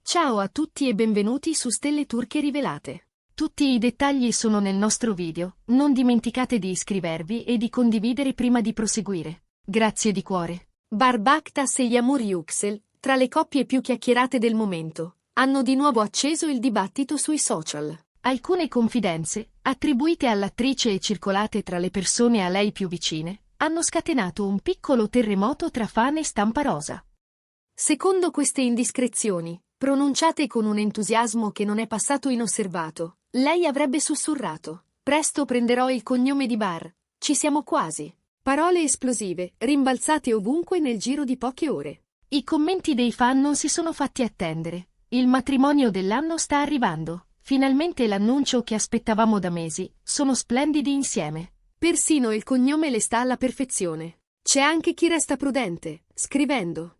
Ciao a tutti e benvenuti su Stelle Turche Rivelate. Tutti i dettagli sono nel nostro video, non dimenticate di iscrivervi e di condividere prima di proseguire. Grazie di cuore. Barbaktas e Yağmur Yüksel, tra le coppie più chiacchierate del momento, hanno di nuovo acceso il dibattito sui social. Alcune confidenze, attribuite all'attrice e circolate tra le persone a lei più vicine, hanno scatenato un piccolo terremoto tra fan e stampa rosa. Secondo queste indiscrezioni, pronunciate con un entusiasmo che non è passato inosservato, lei avrebbe sussurrato: "Presto prenderò il cognome di Bar, ci siamo quasi". Parole esplosive, rimbalzate ovunque nel giro di poche ore. I commenti dei fan non si sono fatti attendere. Il matrimonio dell'anno sta arrivando. Finalmente l'annuncio che aspettavamo da mesi, sono splendidi insieme. Persino il cognome le sta alla perfezione. C'è anche chi resta prudente, scrivendo: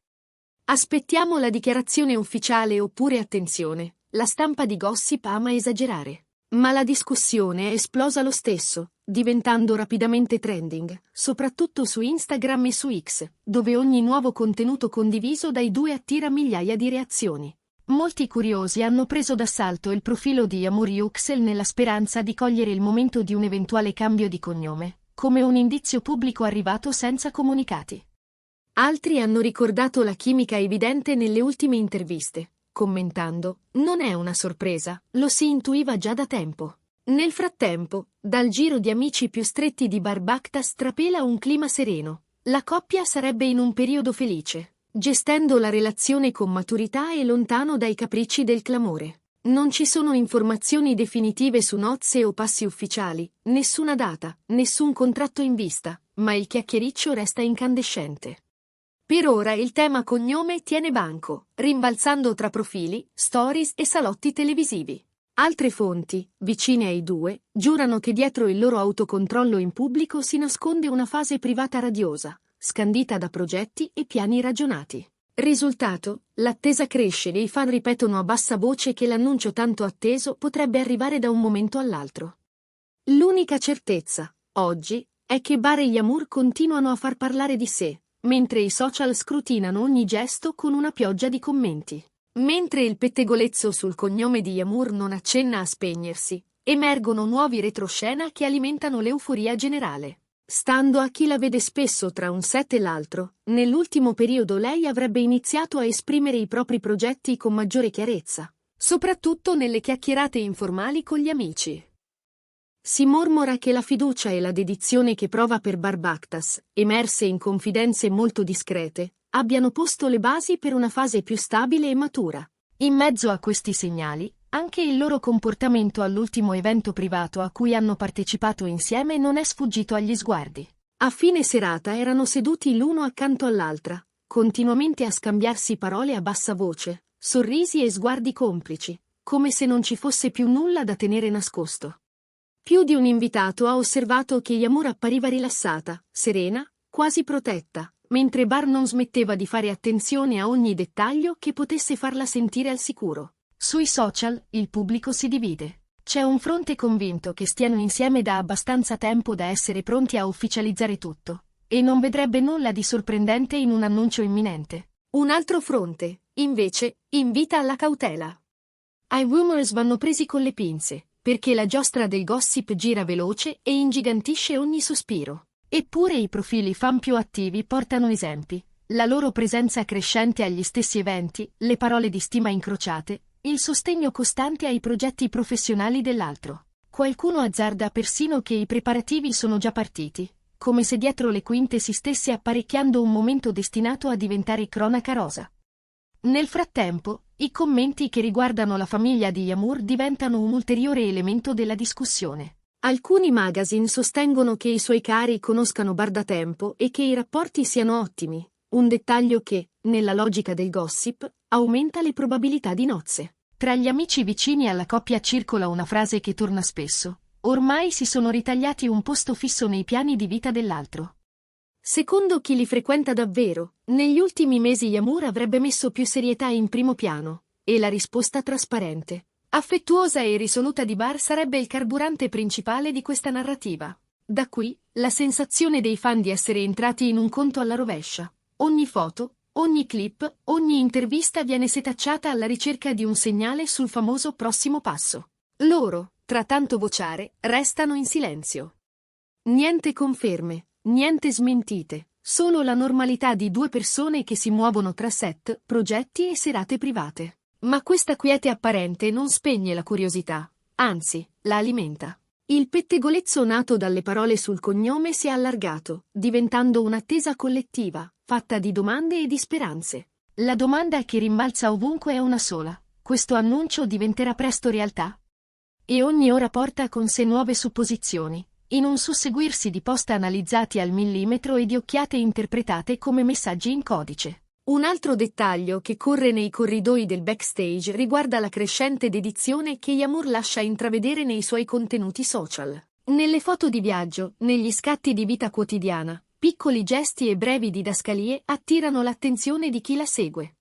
"Aspettiamo la dichiarazione ufficiale oppure attenzione, la stampa di gossip ama esagerare". Ma la discussione è esplosa lo stesso, diventando rapidamente trending, soprattutto su Instagram e su X, dove ogni nuovo contenuto condiviso dai due attira migliaia di reazioni. Molti curiosi hanno preso d'assalto il profilo di Yağmur Yüksel nella speranza di cogliere il momento di un eventuale cambio di cognome, come un indizio pubblico arrivato senza comunicati. Altri hanno ricordato la chimica evidente nelle ultime interviste, commentando: "Non è una sorpresa, lo si intuiva già da tempo". Nel frattempo, dal giro di amici più stretti di Barbaktas trapela un clima sereno. La coppia sarebbe in un periodo felice, gestendo la relazione con maturità e lontano dai capricci del clamore. Non ci sono informazioni definitive su nozze o passi ufficiali, nessuna data, nessun contratto in vista, ma il chiacchiericcio resta incandescente. Per ora il tema cognome tiene banco, rimbalzando tra profili, stories e salotti televisivi. Altre fonti, vicine ai due, giurano che dietro il loro autocontrollo in pubblico si nasconde una fase privata radiosa, scandita da progetti e piani ragionati. Risultato: l'attesa cresce e i fan ripetono a bassa voce che l'annuncio tanto atteso potrebbe arrivare da un momento all'altro. L'unica certezza, oggi, è che Bar e Yağmur continuano a far parlare di sé, mentre i social scrutinano ogni gesto con una pioggia di commenti. Mentre il pettegolezzo sul cognome di Yağmur non accenna a spegnersi, emergono nuovi retroscena che alimentano l'euforia generale. Stando a chi la vede spesso tra un set e l'altro, nell'ultimo periodo lei avrebbe iniziato a esprimere i propri progetti con maggiore chiarezza, soprattutto nelle chiacchierate informali con gli amici. Si mormora che la fiducia e la dedizione che prova per Barbaktas, emerse in confidenze molto discrete, abbiano posto le basi per una fase più stabile e matura. In mezzo a questi segnali, anche il loro comportamento all'ultimo evento privato a cui hanno partecipato insieme non è sfuggito agli sguardi. A fine serata erano seduti l'uno accanto all'altra, continuamente a scambiarsi parole a bassa voce, sorrisi e sguardi complici, come se non ci fosse più nulla da tenere nascosto. Più di un invitato ha osservato che Yağmur appariva rilassata, serena, quasi protetta, mentre Bar non smetteva di fare attenzione a ogni dettaglio che potesse farla sentire al sicuro. Sui social, il pubblico si divide. C'è un fronte convinto che stiano insieme da abbastanza tempo da essere pronti a ufficializzare tutto, e non vedrebbe nulla di sorprendente in un annuncio imminente. Un altro fronte, invece, invita alla cautela. I rumors vanno presi con le pinze, perché la giostra del gossip gira veloce e ingigantisce ogni sospiro. Eppure i profili fan più attivi portano esempi: la loro presenza crescente agli stessi eventi, le parole di stima incrociate, il sostegno costante ai progetti professionali dell'altro. Qualcuno azzarda persino che i preparativi sono già partiti, come se dietro le quinte si stesse apparecchiando un momento destinato a diventare cronaca rosa. Nel frattempo, i commenti che riguardano la famiglia di Yağmur diventano un ulteriore elemento della discussione. Alcuni magazine sostengono che i suoi cari conoscano Bar da tempo e che i rapporti siano ottimi, un dettaglio che, nella logica del gossip, aumenta le probabilità di nozze. Tra gli amici vicini alla coppia circola una frase che torna spesso: "Ormai si sono ritagliati un posto fisso nei piani di vita dell'altro". Secondo chi li frequenta davvero, negli ultimi mesi Yağmur avrebbe messo più serietà in primo piano, e la risposta trasparente, affettuosa e risoluta di Bar sarebbe il carburante principale di questa narrativa. Da qui, la sensazione dei fan di essere entrati in un conto alla rovescia. Ogni foto, Ogni clip, ogni intervista viene setacciata alla ricerca di un segnale sul famoso prossimo passo. Loro, tra tanto vociare, restano in silenzio. Niente conferme, niente smentite, solo la normalità di due persone che si muovono tra set, progetti e serate private. Ma questa quiete apparente non spegne la curiosità, anzi, la alimenta. Il pettegolezzo nato dalle parole sul cognome si è allargato, diventando un'attesa collettiva, fatta di domande e di speranze. La domanda che rimbalza ovunque è una sola: questo annuncio diventerà presto realtà? E ogni ora porta con sé nuove supposizioni, in un susseguirsi di post analizzati al millimetro e di occhiate interpretate come messaggi in codice. Un altro dettaglio che corre nei corridoi del backstage riguarda la crescente dedizione che Yamur lascia intravedere nei suoi contenuti social. Nelle foto di viaggio, negli scatti di vita quotidiana, piccoli gesti e brevi didascalie attirano l'attenzione di chi la segue.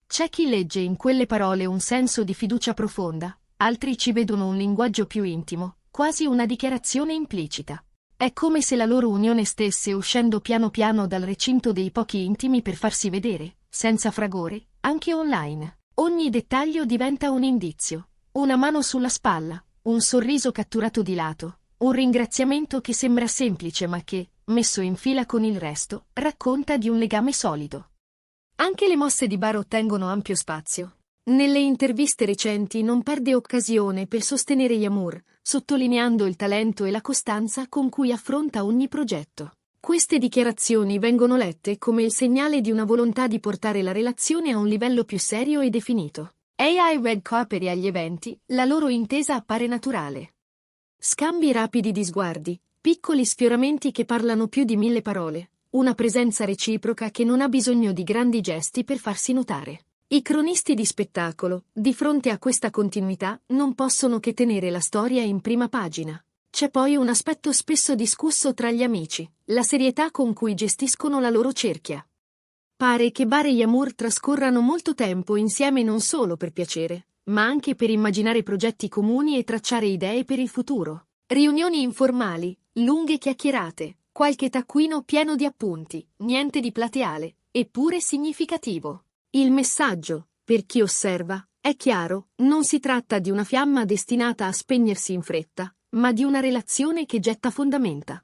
C'è chi legge in quelle parole un senso di fiducia profonda, altri ci vedono un linguaggio più intimo, quasi una dichiarazione implicita. È come se la loro unione stesse uscendo piano piano dal recinto dei pochi intimi per farsi vedere, senza fragore, anche online. Ogni dettaglio diventa un indizio. Una mano sulla spalla, un sorriso catturato di lato, un ringraziamento che sembra semplice ma che, messo in fila con il resto, racconta di un legame solido. Anche le mosse di Bar ottengono ampio spazio. Nelle interviste recenti non perde occasione per sostenere Yamur, sottolineando il talento e la costanza con cui affronta ogni progetto. Queste dichiarazioni vengono lette come il segnale di una volontà di portare la relazione a un livello più serio e definito. Ai red carpet e agli eventi, la loro intesa appare naturale. Scambi rapidi di sguardi, piccoli sfioramenti che parlano più di 1000 parole, una presenza reciproca che non ha bisogno di grandi gesti per farsi notare. I cronisti di spettacolo, di fronte a questa continuità, non possono che tenere la storia in prima pagina. C'è poi un aspetto spesso discusso tra gli amici, la serietà con cui gestiscono la loro cerchia. Pare che Bar e Yamur trascorrano molto tempo insieme non solo per piacere, ma anche per immaginare progetti comuni e tracciare idee per il futuro. Riunioni informali, lunghe chiacchierate, qualche taccuino pieno di appunti, niente di plateale, eppure significativo. Il messaggio, per chi osserva, è chiaro: non si tratta di una fiamma destinata a spegnersi in fretta, ma di una relazione che getta fondamenta.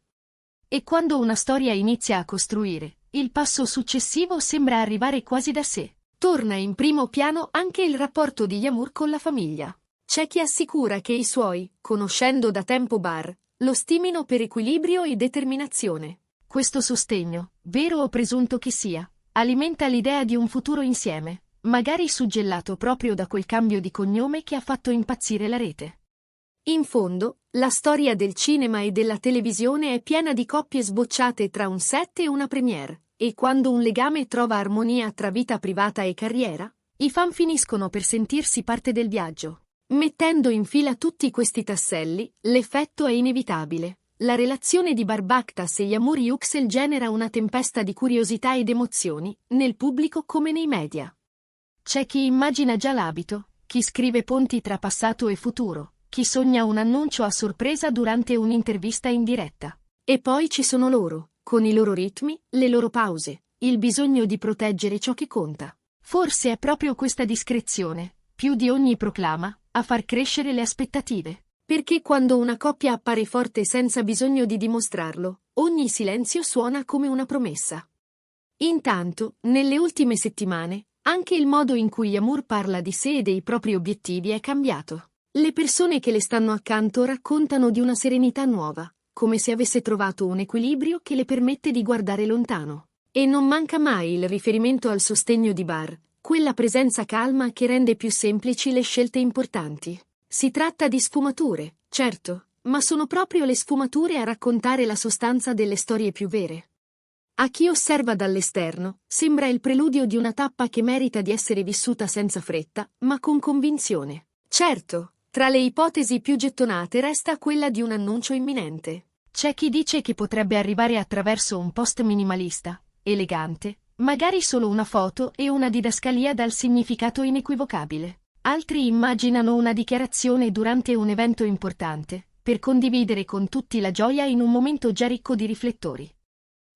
E quando una storia inizia a costruire, il passo successivo sembra arrivare quasi da sé. Torna in primo piano anche il rapporto di Yamur con la famiglia. C'è chi assicura che i suoi, conoscendo da tempo Bar, lo stimino per equilibrio e determinazione. Questo sostegno, vero o presunto che sia, alimenta l'idea di un futuro insieme, magari suggellato proprio da quel cambio di cognome che ha fatto impazzire la rete. In fondo, la storia del cinema e della televisione è piena di coppie sbocciate tra un set e una premiere, e quando un legame trova armonia tra vita privata e carriera, i fan finiscono per sentirsi parte del viaggio. Mettendo in fila tutti questi tasselli, l'effetto è inevitabile. La relazione di Barbactas e Yamur Yüksel genera una tempesta di curiosità ed emozioni, nel pubblico come nei media. C'è chi immagina già l'abito, chi scrive ponti tra passato e futuro, chi sogna un annuncio a sorpresa durante un'intervista in diretta. E poi ci sono loro, con i loro ritmi, le loro pause, il bisogno di proteggere ciò che conta. Forse è proprio questa discrezione, più di ogni proclama, a far crescere le aspettative. Perché quando una coppia appare forte senza bisogno di dimostrarlo, ogni silenzio suona come una promessa. Intanto, nelle ultime settimane, anche il modo in cui Yamur parla di sé e dei propri obiettivi è cambiato. Le persone che le stanno accanto raccontano di una serenità nuova, come se avesse trovato un equilibrio che le permette di guardare lontano. E non manca mai il riferimento al sostegno di Bar, quella presenza calma che rende più semplici le scelte importanti. Si tratta di sfumature, certo, ma sono proprio le sfumature a raccontare la sostanza delle storie più vere. A chi osserva dall'esterno, sembra il preludio di una tappa che merita di essere vissuta senza fretta, ma con convinzione. Certo, tra le ipotesi più gettonate resta quella di un annuncio imminente. C'è chi dice che potrebbe arrivare attraverso un post minimalista, elegante, magari solo una foto e una didascalia dal significato inequivocabile. Altri immaginano una dichiarazione durante un evento importante, per condividere con tutti la gioia in un momento già ricco di riflettori.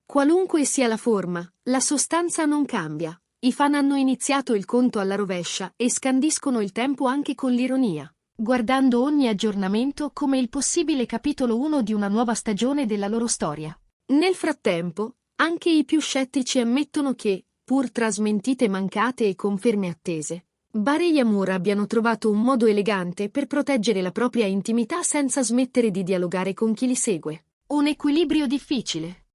Qualunque sia la forma, la sostanza non cambia. I fan hanno iniziato il conto alla rovescia e scandiscono il tempo anche con l'ironia, guardando ogni aggiornamento come il possibile capitolo 1 di una nuova stagione della loro storia. Nel frattempo, anche i più scettici ammettono che, pur tra smentite mancate e conferme attese, Bare e Yamur abbiano trovato un modo elegante per proteggere la propria intimità senza smettere di dialogare con chi li segue. Un equilibrio difficile.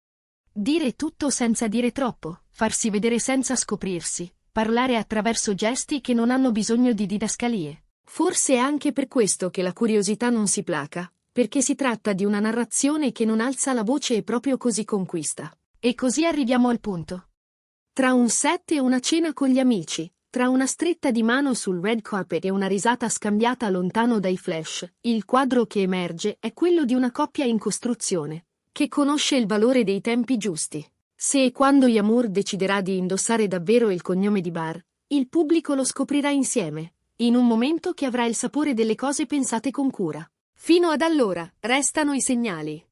Dire tutto senza dire troppo, farsi vedere senza scoprirsi, parlare attraverso gesti che non hanno bisogno di didascalie. Forse è anche per questo che la curiosità non si placa, perché si tratta di una narrazione che non alza la voce e proprio così conquista. E così arriviamo al punto. Tra un set e una cena con gli amici, tra una stretta di mano sul red carpet e una risata scambiata lontano dai flash, il quadro che emerge è quello di una coppia in costruzione, che conosce il valore dei tempi giusti. Se e quando Yamur deciderà di indossare davvero il cognome di Bar, il pubblico lo scoprirà insieme, in un momento che avrà il sapore delle cose pensate con cura. Fino ad allora, restano i segnali.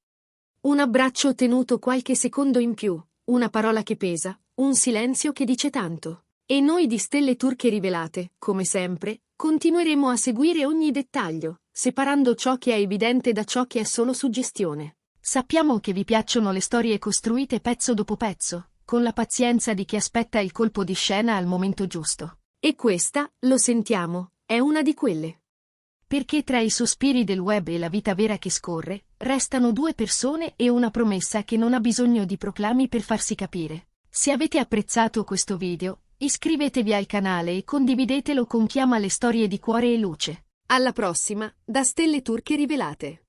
Un abbraccio tenuto qualche secondo in più, una parola che pesa, un silenzio che dice tanto. E noi di Stelle Turche Rivelate, come sempre, continueremo a seguire ogni dettaglio, separando ciò che è evidente da ciò che è solo suggestione. Sappiamo che vi piacciono le storie costruite pezzo dopo pezzo, con la pazienza di chi aspetta il colpo di scena al momento giusto. E questa, lo sentiamo, è una di quelle. Perché tra i sospiri del web e la vita vera che scorre, restano due persone e una promessa che non ha bisogno di proclami per farsi capire. Se avete apprezzato questo video, iscrivetevi al canale e condividetelo con chi ama le storie di cuore e luce. Alla prossima, da Stelle Turche Rivelate.